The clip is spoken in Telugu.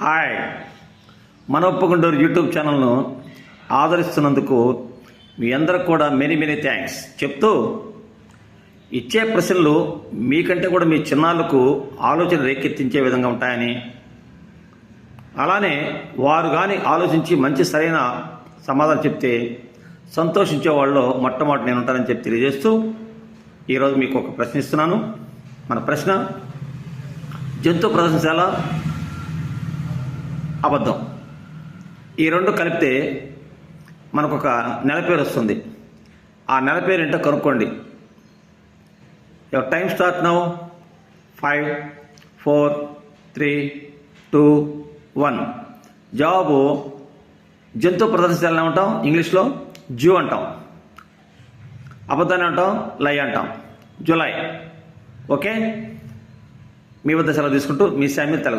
హాయ్, మన ఒప్పుకుంటూరు యూట్యూబ్ ఛానల్ను ఆదరిస్తున్నందుకు మీ అందరికి కూడా మెనీ థ్యాంక్స్ చెప్తూ, ఇచ్చే ప్రశ్నలు మీకంటే కూడా మీ చిన్నాళ్ళకు ఆలోచన రేకెత్తించే విధంగా ఉంటాయని, అలానే వారు కానీ ఆలోచించి మంచి సరైన సమాధానం చెప్తే సంతోషించే వాళ్ళు మొట్టమొదటి నేను ఉంటానని చెప్పి తెలియజేస్తూ, ఈరోజు మీకు ఒక ప్రశ్న ఇస్తున్నాను. మన ప్రశ్న: జంతు ప్రదర్శనశాల, అబద్ధం. ఈ రెండు కలిపితే మనకు ఒక నెల పేరు వస్తుంది. ఆ నెల పేరు ఏంటో కనుక్కోండి. Your time start now. 5, 4, 3, 2, 1. జవాబు జంతు ప్రదర్శనశాల అంటాం, ఇంగ్లీష్లో జూ అంటాం. అబద్ధాన్ని అంటాం, లై అంటాం, జులై. ఓకే, మీ వద్ద సెలవు తీసుకుంటూ మీ శామ్యుల్ తెలుగు.